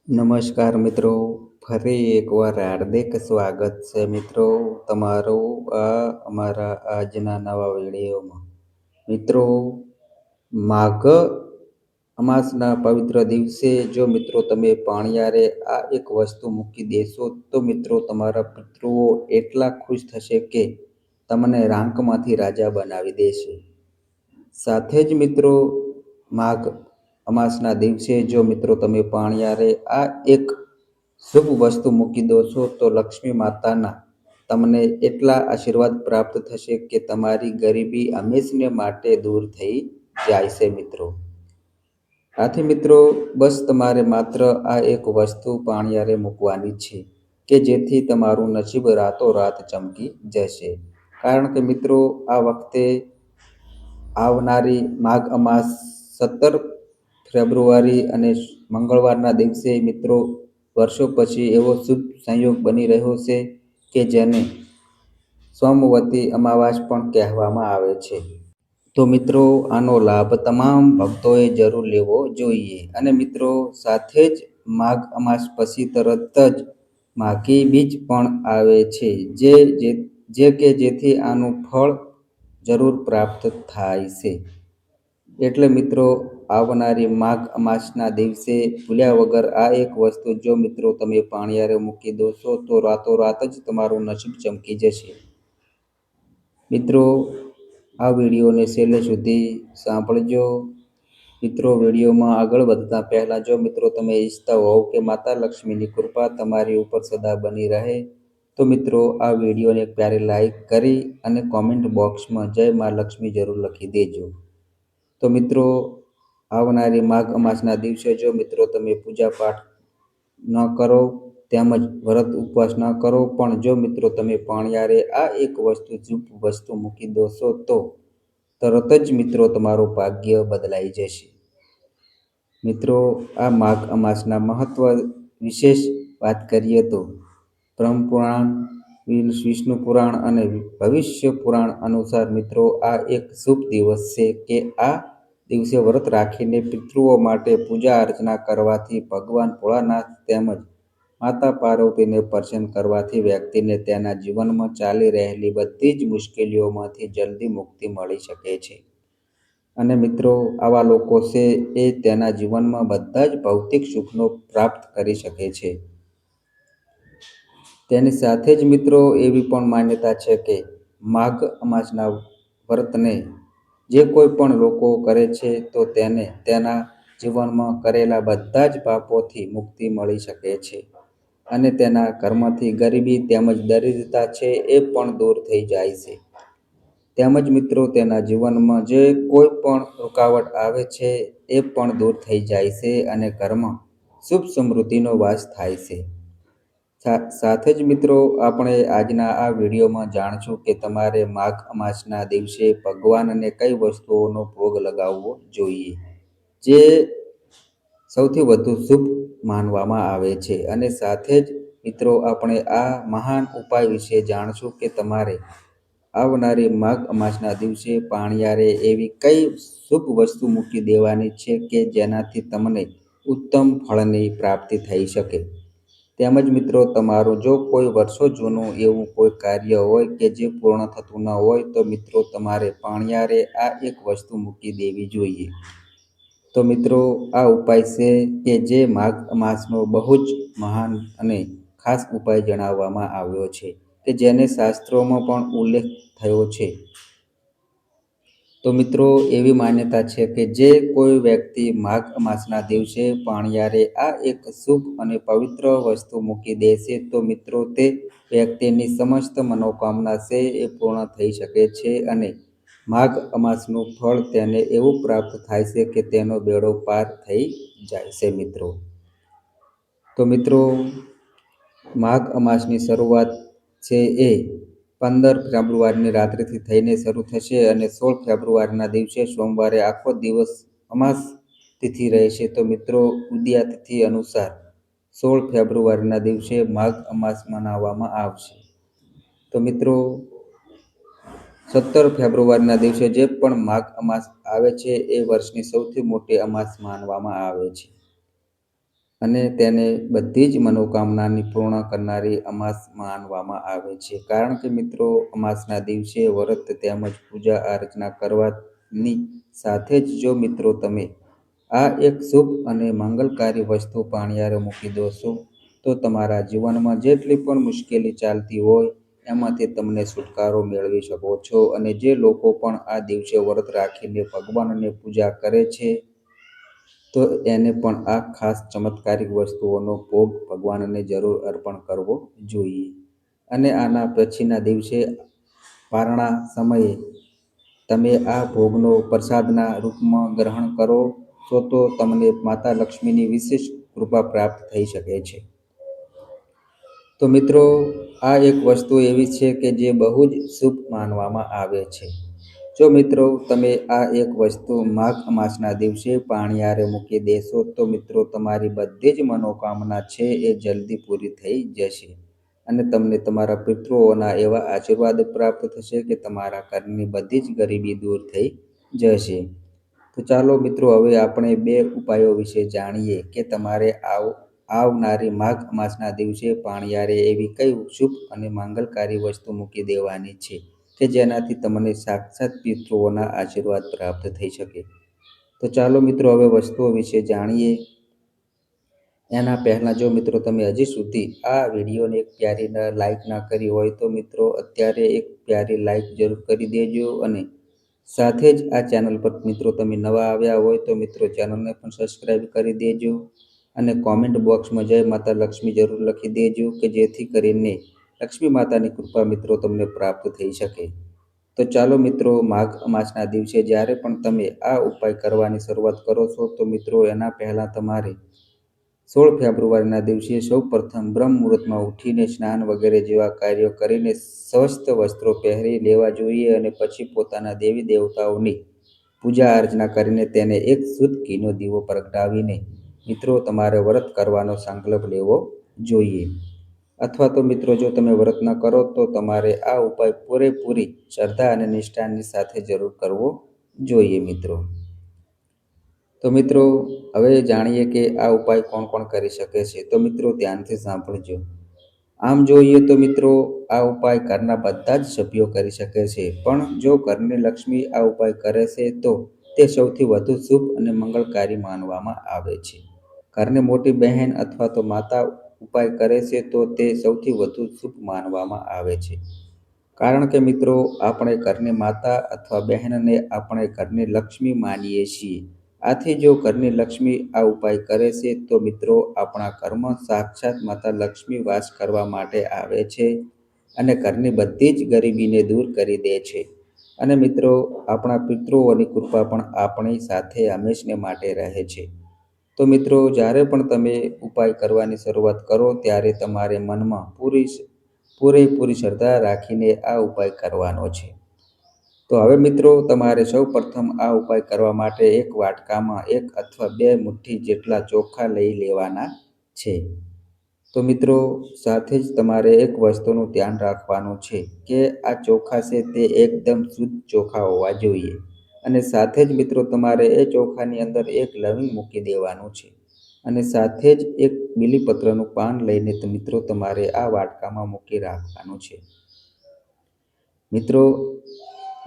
નમસ્કાર મિત્રો, ફરી એકવાર હાર્દિક સ્વાગત છે મિત્રો તમારું અમારા આજના નવા વિડીયોમાં. મિત્રો, માઘ અમાસના પવિત્ર દિવસે જો મિત્રો તમે પાણિયારે આ એક વસ્તુ મૂકી દેશો તો મિત્રો તમારા પિતૃઓ એટલા ખુશ થશે કે તમને રાંકમાંથી રાજા બનાવી દેશે. સાથે જ મિત્રો, માઘ અમાસના દિવસે જો મિત્રો તમે પાણિયારે આ એક શુભ વસ્તુ મૂકી દો છો તો લક્ષ્મી માતાના તમને એટલા આશીર્વાદ પ્રાપ્ત થશે કે તમારી ગરીબી હંમેશને માટે દૂર થઈ જાય છે મિત્રો. આથી મિત્રો, બસ તમારે માત્ર આ એક વસ્તુ પાણિયારે મૂકવાની છે કે જેથી તમારું નસીબ રાતોરાત ચમકી જશે. કારણ કે મિત્રો, આ વખતે આવનારી માઘ અમાસ 17 ફેબ્રુઆરી અને મંગળવારના દિવસે મિત્રો વર્ષો પછી એવો શુભ સંયોગ બની રહ્યો છે કે જેને સોમવતી અમાવાસ પણ કહેવામાં આવે છે. તો મિત્રો, આનો લાભ તમામ ભક્તોએ જરૂર લેવો જોઈએ. અને મિત્રો, સાથે જ માઘ અમાસ પછી તરત જ માઘી બીજ પણ આવે છે જેથી આનું ફળ જરૂર પ્રાપ્ત થાય છે. એટલે મિત્રો, આવનારી માઘ અમાસના દિવસે ભૂલ્યા વગર આ એક વસ્તુ જો મિત્રો તમે પાણિયારે મૂકી દો છો તો રાતોરાત જ તમારું નસીબ ચમકી જશે. મિત્રો, આ વિડીયોને છેલ્લે સુધી સાંભળજો. મિત્રો, વિડીયોમાં આગળ વધતા પહેલાં જો મિત્રો તમે ઈચ્છતા હોવ કે માતા લક્ષ્મીની કૃપા તમારી ઉપર સદા બની રહે તો મિત્રો આ વિડીયોને એક પ્યારી લાઈક કરી અને કોમેન્ટ બોક્સમાં જય મા લક્ષ્મી જરૂર લખી દેજો. તો મિત્રો, આવનારી માઘ અમાસના દિવસે જો મિત્રો તમે પૂજા પાઠ ન કરો તેમજ વ્રત ઉપવાસ ન કરો પણ જો મિત્રો તમે પાણિયારે આ એક શુભ વસ્તુ મૂકી દો છો તો તરત જ મિત્રો તમારું ભાગ્ય બદલાઈ જશે. મિત્રો, આ માઘ અમાસના મહત્વ વિશેષ વાત કરીએ તો બ્રહ્મપુરાણ, વિષ્ણુ પુરાણ અને ભવિષ્ય પુરાણ અનુસાર મિત્રો આ એક શુભ દિવસ છે કે આ દિવસે વ્રત રાખીને પિતૃઓ માટે પૂજા અર્ચના કરવાથી ભગવાન ભોળાનાથ તેમજ માતા પાર્વતીને પ્રસન્ન કરવાથી વ્યક્તિને તેના જીવનમાં ચાલી રહેલી બધી જ મુશ્કેલીઓમાંથી જલ્દી મુક્તિ મળી શકે છે. અને મિત્રો, આવા લોકો છે એ તેના જીવનમાં બધા જ ભૌતિક સુખનો પ્રાપ્ત કરી શકે છે. તેની સાથે જ મિત્રો એવી પણ માન્યતા છે કે માઘ અમાસના વ્રતને જે કોઈ પણ લોકો કરે છે તો તેને તેના જીવનમાં કરેલા બધા જ પાપોથી મુક્તિ મળી શકે છે અને તેના ઘરમાંથી ગરીબી તેમજ દરિદ્રતા છે એ પણ દૂર થઈ જાય છે. તેમજ મિત્રો તેના જીવનમાં જે કોઈ પણ રૂકાવટ આવે છે એ પણ દૂર થઈ જાય છે અને ઘરમાં સુખ સમૃદ્ધિનો વાસ થાય છે. સાથે જ મિત્રો, આપણે આજના આ વિડીયોમાં જાણશું કે તમારે માઘ અમાસના દિવસે ભગવાનને કઈ વસ્તુઓનો ભોગ લગાવવો જોઈએ જે સૌથી વધુ શુભ માનવામાં આવે છે. અને સાથે જ મિત્રો આપણે આ મહાન ઉપાય વિશે જાણશું કે તમારે આવનારી માઘ અમાસના દિવસે પાણિયારે એવી કઈ શુભ વસ્તુ મૂકી દેવાની છે કે જેનાથી તમને ઉત્તમ ફળની પ્રાપ્તિ થઈ શકે. તેમજ મિત્રો તમારું જો કોઈ વર્ષો જૂનું એવું કોઈ કાર્ય હોય કે જે પૂર્ણ થતું ન હોય તો મિત્રો તમારે પાણિયારે આ એક વસ્તુ મૂકી દેવી જોઈએ. તો મિત્રો, આ ઉપાય છે કે જે માઘ અમાસનો બહુ જ મહાન અને ખાસ ઉપાય જણાવવામાં આવ્યો છે કે જેને શાસ્ત્રોમાં પણ ઉલ્લેખ થયો છે. તો મિત્રો, એવી માન્યતા છે કે જે કોઈ વ્યક્તિ માઘ અમાસના દિવસે પાણિયારે આ એક શુભ અને પવિત્ર વસ્તુ મૂકી દેશે તો મિત્રો તે વ્યક્તિની સમસ્ત મનોકામના છે એ પૂર્ણ થઈ શકે છે અને માઘ અમાસનું ફળ તેને એવું પ્રાપ્ત થાય છે કે તેનો બેડો પાર થઈ જાય છે મિત્રો. તો મિત્રો, માઘ અમાસની શરૂઆત છે એ 15 ફેબ્રુઆરીની રાત્રિથી થઈને શરૂ થશે અને 16 ફેબ્રુઆરીના દિવસે સોમવારે આખો દિવસ અમાસ તિથિ રહેશે. તો મિત્રો, ઉદયા તિથિ અનુસાર 16 ફેબ્રુઆરીના દિવસે માઘ અમાસ મનાવવામાં આવશે. તો મિત્રો, 17 ફેબ્રુઆરીના દિવસે જે પણ માઘ અમાસ આવે છે એ વર્ષની સૌથી મોટી અમાસ માનવામાં આવે છે. અને તેને બધી જ મનોકામનાની પૂર્ણ કરનારી અમાસ માનવામાં આવે છે. કારણ કે મિત્રો, અમાસના દિવસે વ્રત તેમજ પૂજા અર્ચના કરવાની સાથે જ જો મિત્રો તમે આ એક શુભ અને મંગલકારી વસ્તુ પાણિયારે મૂકી દો છો, તો તમારા જીવનમાં જેટલી પણ મુશ્કેલી ચાલતી હોય એમાંથી તમને છુટકારો મેળવી શકો છો. અને જે લોકો પણ આ દિવસે વ્રત રાખીને ભગવાનની પૂજા કરે છે, તો એને પણ આ ખાસ ચમત્કારિક વસ્તુઓનો ભોગ ભગવાનને જરૂર અર્પણ કરવો જોઈએ. અને આના પછીના દિવસે પારણા સમયે તમે આ ભોગનો પ્રસાદના રૂપમાં ગ્રહણ કરો છો, તો તમને માતા લક્ષ્મીની વિશેષ કૃપા પ્રાપ્ત થઈ શકે છે. તો મિત્રો, આ એક વસ્તુ એવી છે કે જે બહુ જ શુભ માનવામાં આવે છે. જો મિત્રો તમે આ એક વસ્તુ માઘ અમાસના દિવસે પાણિયારે મૂકી દેશો, તો મિત્રો તમારી બધી જ મનોકામના છે એ જલ્દી પૂરી થઈ જશે. અને તમને તમારા પિતૃઓના એવા આશીર્વાદ પ્રાપ્ત થશે કે તમારા ઘરની બધી જ ગરીબી દૂર થઈ જશે. તો ચાલો મિત્રો, હવે આપણે 2 ઉપાયો વિશે જાણીએ કે તમારે આવનારી માઘ અમાસના દિવસે પાણિયારે એવી કઈ શુભ અને મંગલકારી વસ્તુ મૂકી દેવાની છે કે જેનાથી તમને સાક્ષાત પિતૃઓના આશીર્વાદ પ્રાપ્ત થઈ શકે. તો ચાલો મિત્રો, હવે વસ્તુઓ વિશે જાણીએ. એના પહેલાં જો મિત્રો તમે હજી સુધી આ વિડીયોને એક પ્યારી લાઈક ના કરી હોય, તો મિત્રો અત્યારે એક પ્યારી લાઈક જરૂર કરી દેજો. અને સાથે જ આ ચેનલ પર મિત્રો તમે નવા આવ્યા હોય તો મિત્રો ચેનલને પણ સબસ્ક્રાઈબ કરી દેજો. અને કોમેન્ટ બોક્સમાં જય માતા લક્ષ્મી જરૂર લખી દેજો કે જેથી કરીને લક્ષ્મી માતાની કૃપા મિત્રો તમને પ્રાપ્ત થઈ શકે. તો ચાલો મિત્રો, માઘ અમાસના દિવસે જ્યારે પણ તમે આ ઉપાય કરવાની શરૂઆત કરો છો, તો મિત્રો એના પહેલાં તમારે 16 ફેબ્રુઆરીના દિવસે સૌ પ્રથમ બ્રહ્મ મુહૂર્તમાં ઉઠીને સ્નાન વગેરે જેવા કાર્યો કરીને સ્વસ્થ વસ્ત્રો પહેરી લેવા જોઈએ. અને પછી પોતાના દેવી દેવતાઓની પૂજા અર્ચના કરીને તેને એક શુદ્ધ ઘીનો દીવો પ્રગટાવીને મિત્રો તમારે વ્રત કરવાનો સંકલ્પ લેવો જોઈએ. અથવા તો મિત્રો જો તમે વ્રત ન કરો તો તમારે આ ઉપાય પૂરેપૂરી શ્રદ્ધા અને નિષ્ઠાની સાથે જરૂર કરવો જોઈએ મિત્રો. તો મિત્રો, હવે જાણીએ કે આ ઉપાય કોણ કોણ કરી શકે છે. તો મિત્રો ધ્યાનથી સાંભળજો. આમ જોઈએ તો મિત્રો આ ઉપાય ઘરના બધા જ સભ્યો કરી શકે છે, પણ જો ઘરની લક્ષ્મી આ ઉપાય કરે છે તો તે સૌથી વધુ શુભ અને મંગળકારી માનવામાં આવે છે. ઘરની મોટી બહેન અથવા તો માતા ઉપાય કરે છે તો તે સૌથી વધુ શુભ માનવામાં આવે છે. કારણ કે મિત્રો, આપણે ઘરની માતા અથવા બહેનને આપણે ઘરની લક્ષ્મી માનીએ છીએ. આથી જો ઘરની લક્ષ્મી આ ઉપાય કરે છે તો મિત્રો આપણા ઘરમાં સાક્ષાત માતા લક્ષ્મી વાસ કરવા માટે આવે છે અને ઘરની બધી જ ગરીબીને દૂર કરી દે છે. અને મિત્રો, આપણા પિતૃઓની કૃપા પણ આપણી સાથે હંમેશને માટે રહે છે. તો મિત્રો, જ્યારે પણ તમે ઉપાય કરવાની શરૂઆત કરો ત્યારે તમારે મનમાં પૂરેપૂરી શ્રદ્ધા રાખીને આ ઉપાય કરવાનો છે. તો હવે મિત્રો તમારે સૌ પ્રથમ આ ઉપાય કરવા માટે એક વાટકામાં 1 અથવા 2 મુઠ્ઠી જેટલા ચોખા લઈ લેવાના છે. તો મિત્રો સાથે જ તમારે એક વસ્તુનું ધ્યાન રાખવાનું છે કે આ ચોખા છે તે એકદમ શુદ્ધ ચોખા હોવા જોઈએ. અને સાથે જ મિત્રો તમારે એ ચોખાની અંદર એક લવિંગ મૂકી દેવાનું છે. અને સાથે જ એક બીલીપત્રનું પાન લઈને મિત્રો તમારે આ વાટકામાં મૂકી રાખવાનું છે. મિત્રો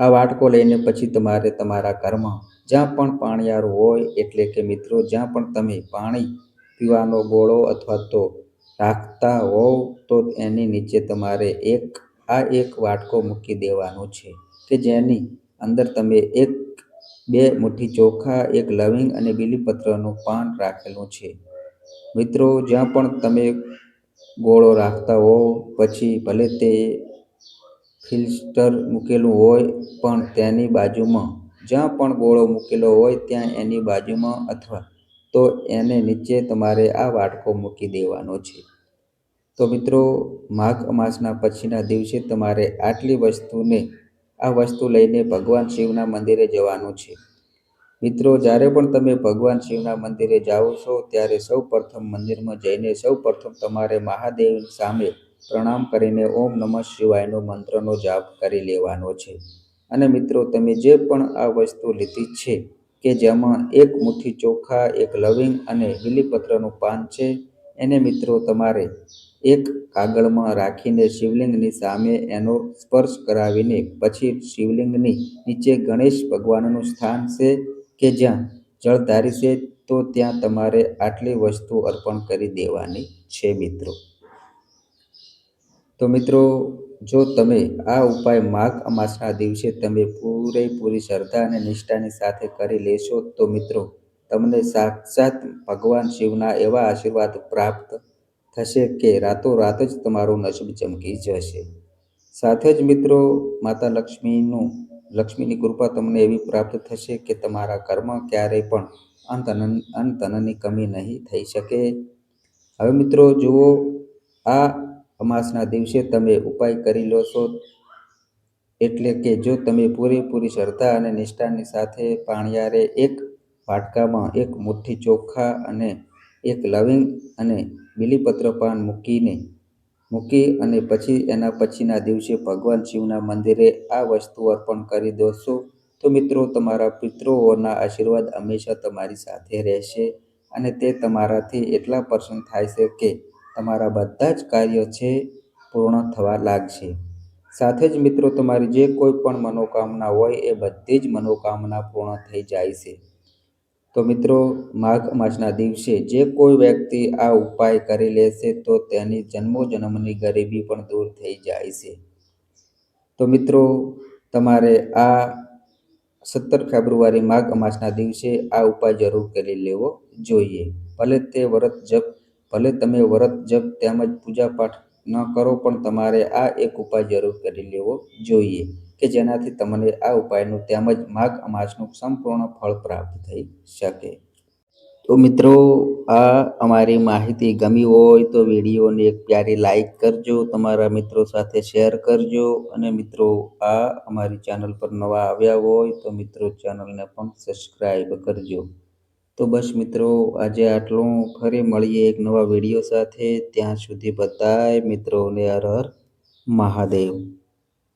આ વાટકો લઈને પછી તમારે તમારા ઘરમાં જ્યાં પણ પાણિયાર હોય, એટલે કે મિત્રો જ્યાં પણ તમે પાણી પીવાનો ગોળો અથવા તો રાખતા હોવ, તો એની નીચે તમારે એક વાટકો મૂકી દેવાનો છે કે જેની અંદર તમે 1-2 મુઠ્ઠી ચોખા, 1 લવિંગ અને બીલીપત્રનું પાન રાખેલું છે. મિત્રો જ્યાં પણ તમે ગોળો રાખતા હો, પછી ભલે તે ફિલ્ટર મૂકેલું હોય પણ તેની બાજુમાં, જ્યાં પણ ગોળો મૂકેલો હોય ત્યાં એની બાજુમાં અથવા તો એને નીચે તમારે આ વાટકો મૂકી દેવાનો છે. તો મિત્રો માઘ અમાસના પછીના દિવસે તમારે આ વસ્તુ લઈને ભગવાન શિવના મંદિરે જવાનું છે. મિત્રો જ્યારે પણ તમે ભગવાન શિવના મંદિરે જાઓ છો ત્યારે સૌ પ્રથમ મંદિરમાં જઈને સૌ પ્રથમ તમારે મહાદેવ સામે પ્રણામ કરીને ઓમ નમઃ શિવાયનો મંત્રનો જાપ કરી લેવાનો છે. અને મિત્રો તમે જે પણ આ વસ્તુ લીધી છે કે જેમાં એક મુઠ્ઠી ચોખા, એક લવિંગ અને બીલીપત્રનું પાન છે. એને મિત્રો તમારે એક કાગળમાં રાખીને શિવલિંગની સામે એનો સ્પર્શ કરાવીને પછી શિવલિંગની નીચે ગણેશ ભગવાનનું સ્થાન છે કે જ્યાં જળધારી છે, તો ત્યાં તમારે આટલી વસ્તુ અર્પણ કરી દેવાની છે મિત્રો. તો મિત્રો, જો તમે આ ઉપાય માઘ અમાસના દિવસે તમે પૂરેપૂરી શ્રદ્ધા અને નિષ્ઠાની સાથે કરી લેશો તો મિત્રો તમને સાક્ષાત ભગવાન શિવના એવા આશીર્વાદ પ્રાપ્ત થશે કે રાતોરાત જ તમારું નસીબ ચમકી જશે. સાથે જ મિત્રો, માતા લક્ષ્મીની કૃપા તમને એવી પ્રાપ્ત થશે કે તમારા ઘરમાં ક્યારેય પણ અન્ન-ધનની કમી નહીં થઈ શકે. હવે મિત્રો જુઓ, આ અમાસના દિવસે તમે ઉપાય કરી લો છો, એટલે કે જો તમે પૂરેપૂરી શ્રદ્ધા અને નિષ્ઠાની સાથે પાણિયારે એક વાટકામાં એક મુઠ્ઠી ચોખા અને એક લવિંગ અને બીલીપત્ર પાન મૂકી અને પછી એના પછીના દિવસે ભગવાન શિવના મંદિરે આ વસ્તુ અર્પણ કરી દો છો, તો મિત્રો તમારા પિતૃઓના આશીર્વાદ હંમેશા તમારી સાથે રહેશે અને તે તમારાથી એટલા પ્રસન્ન થાય છે કે તમારા બધા જ કાર્યો છે પૂર્ણ થવા લાગશે. સાથે જ મિત્રો, તમારી જે કોઈ પણ મનોકામના હોય એ બધી જ મનોકામના પૂર્ણ થઈ જાય છે. તો મિત્રો, માઘ અમાસના દિવસે જે કોઈ વ્યક્તિ આ ઉપાય કરી લેશે તો તેની જન્મોજન્મની ગરીબી પણ દૂર થઈ જાય છે. તો મિત્રો, તમારે આ 17 ફેબ્રુઆરી માઘ અમાસના દિવસે આ ઉપાય જરૂર કરી લેવો જોઈએ. ભલે તમે વ્રત જપ તેમજ પૂજાપાઠ ન કરો, પણ તમારે આ એક ઉપાય જરૂર કરી લેવો જોઈએ કે જેનાથી તમને આ ઉપાયનું તેમજ માઘ અમાસનું સંપૂર્ણ ફળ પ્રાપ્ત થઈ શકે. તો મિત્રો, આ અમારી માહિતી ગમી હોય તો વિડીયોને એક પ્યારી લાઈક કરજો, તમારા મિત્રો સાથે શેર કરજો અને મિત્રો, આ અમારી ચેનલ પર નવા આવ્યા હોય તો મિત્રો ચેનલને પણ સબસ્ક્રાઈબ કરજો. તો બસ મિત્રો, આજે આટલું. ફરી મળીએ એક નવા વિડીયો સાથે. ત્યાં સુધી બધાય મિત્રોને હર હર મહાદેવ.